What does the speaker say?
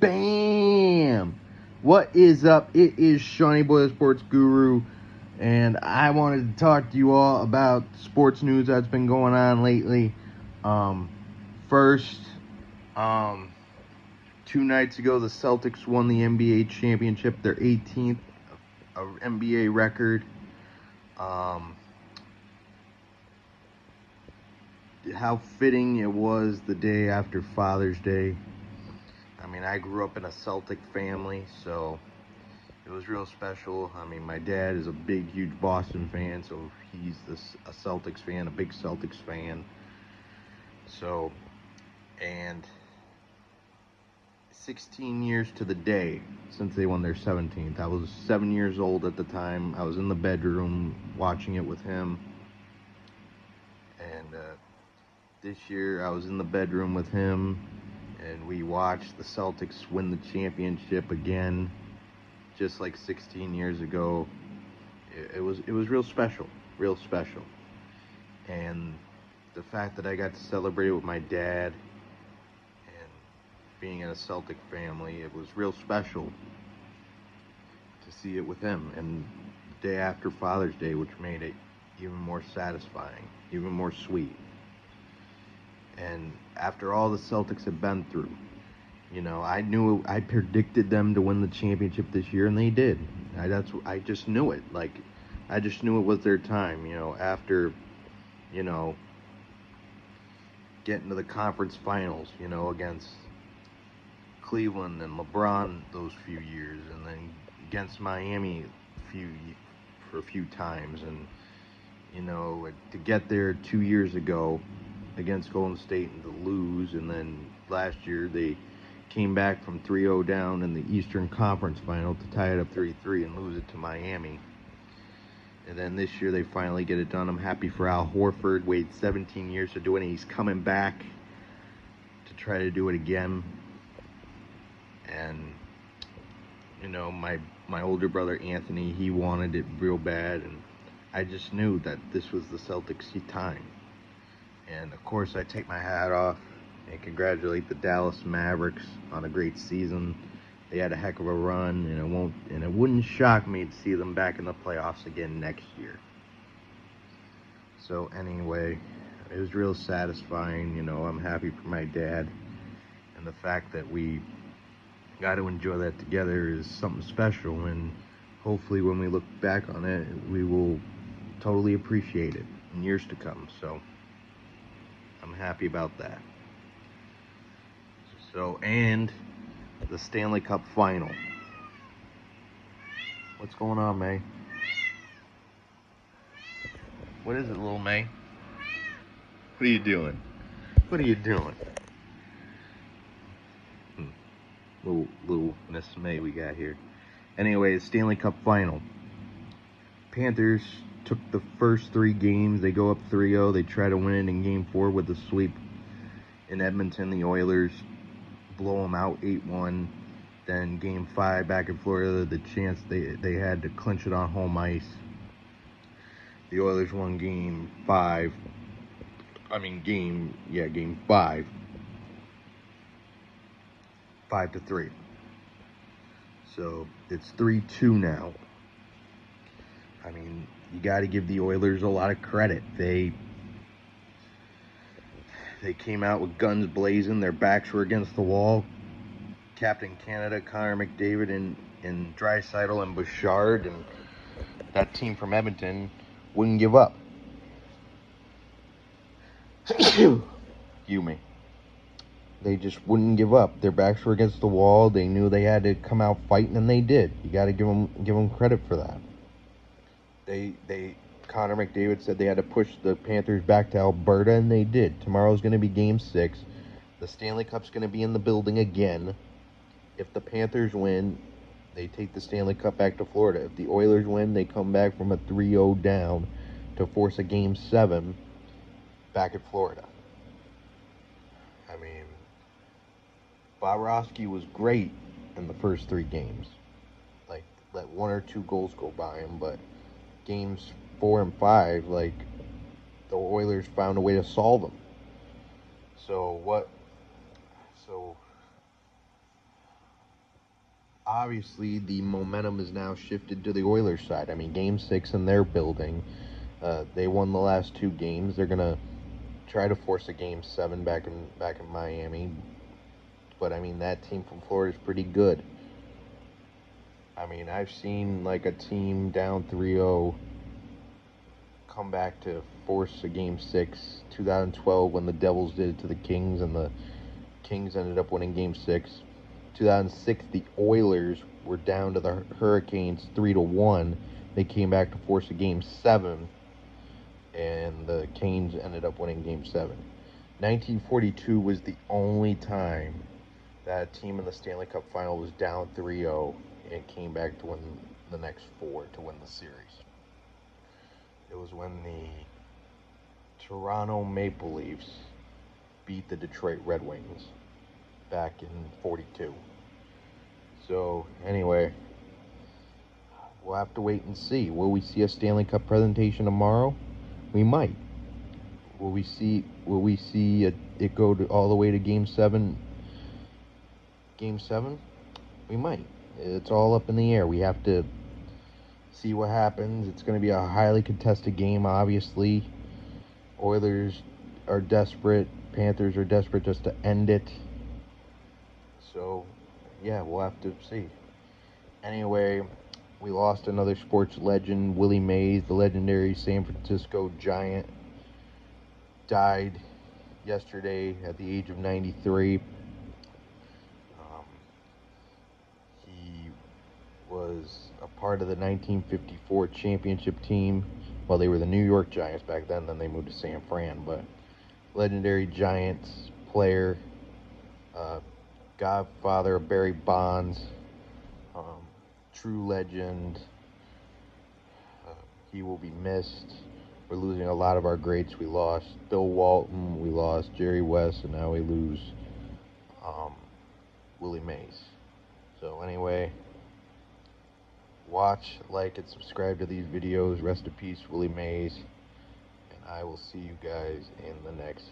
Bam! What is up? It is Shawnee Boy, the Sports Guru, and I wanted to talk to you all about sports news that's been going on lately. First, 2 nights ago, the Celtics won the NBA championship, their 18th NBA record. How fitting it was the day after Father's Day. I mean, I grew up in a Celtic family, so it was real special. I mean, my dad is a big, huge Boston fan, so he's a Celtics fan, a big Celtics fan. So, and 16 years to the day since they won their 17th. I was 7 years old at the time. I was in the bedroom watching it with him. And this year I was in the bedroom with him, and we watched the Celtics win the championship again, just like 16 years ago. It was real special, real special. And the fact that I got to celebrate with my dad and being in a Celtic family, it was real special to see it with him. And the day after Father's Day, which made it even more satisfying, even more sweet. And after all the Celtics have been through, you know, I predicted them to win the championship this year, and they did. I just knew it. Like, I just knew it was their time. You know, after, you know, getting to the conference finals, you know, against Cleveland and LeBron those few years, and then against Miami for a few times, and you know, to get there 2 years ago against Golden State and to lose, and then last year they came back from 3-0 down in the Eastern Conference Final to tie it up 3-3 and lose it to Miami. And then this year they finally get it done. I'm happy for Al Horford. Waited 17 years to do it, and he's coming back to try to do it again. And you know, my older brother Anthony, he wanted it real bad, and I just knew that this was the Celtics' time. And of course, I take my hat off and congratulate the Dallas Mavericks on a great season. They had a heck of a run, and it wouldn't shock me to see them back in the playoffs again next year. So anyway, it was real satisfying. You know, I'm happy for my dad, and the fact that we got to enjoy that together is something special. And hopefully, when we look back on it, we will totally appreciate it in years to come. So I'm happy about that. So, and the Stanley Cup final. What's going on, May? What is it, little May? What are you doing? What are you doing? Little Miss May we got here. Anyway, Stanley Cup final. Panthers took the first 3 games. They go up 3-0. They try to win it in Game 4 with a sweep in Edmonton. The Oilers blow them out 8-1. Then Game 5 back in Florida, the chance they had to clinch it on home ice. The Oilers won Game 5. Game 5. 5-3. So it's 3-2 now. I mean, you got to give the Oilers a lot of credit. They came out with guns blazing. Their backs were against the wall. Captain Canada, Connor McDavid, and Draisaitl and Bouchard, and that team from Edmonton wouldn't give up. Excuse me. They just wouldn't give up. Their backs were against the wall. They knew they had to come out fighting, and they did. You got to give them credit for that. Connor McDavid said they had to push the Panthers back to Alberta, and they did. Tomorrow's going to be Game 6. The Stanley Cup's going to be in the building again. If the Panthers win, they take the Stanley Cup back to Florida. If the Oilers win, they come back from a 3-0 down to force a Game 7 back at Florida. I mean, Bobrovsky was great in the first 3 games. Like, let 1 or 2 goals go by him, but Games 4 and 5, like, the Oilers found a way to solve them. So obviously the momentum is now shifted to the Oilers side. I mean, Game 6 in their building, they won the last 2 games. They're gonna try to force a Game 7 back in Miami. But I mean, that team from Florida is pretty good. I mean, I've seen like a team down 3-0 come back to force a Game 6. 2012 when the Devils did it to the Kings and the Kings ended up winning Game 6. 2006, the Oilers were down to the Hurricanes 3-1. They came back to force a Game 7, and the Canes ended up winning Game 7. 1942 was the only time that a team in the Stanley Cup Final was down 3-0 and came back to win the next 4 to win the series. It was when the Toronto Maple Leafs beat the Detroit Red Wings back in 42. So anyway, we'll have to wait and see. Will we see a Stanley Cup presentation tomorrow? We might. Will we see it go all the way to Game 7? Game 7? We might. It's all up in the air. We have to see what happens. It's going to be a highly contested game, obviously. Oilers are desperate. Panthers are desperate just to end it. So, yeah, we'll have to see. Anyway, we lost another sports legend, Willie Mays, the legendary San Francisco Giant. Died yesterday at the age of 93. He was a part of the 1954 championship team. Well, they were the New York Giants back then they moved to San Fran, but legendary Giants player, godfather of Barry Bonds, true legend. He will be missed. We're losing a lot of our greats. We lost Bill Walton, we lost Jerry West, and now we lose Willie Mays. So anyway, watch, like, and subscribe to these videos. Rest in peace, Willie Mays. And I will see you guys in the next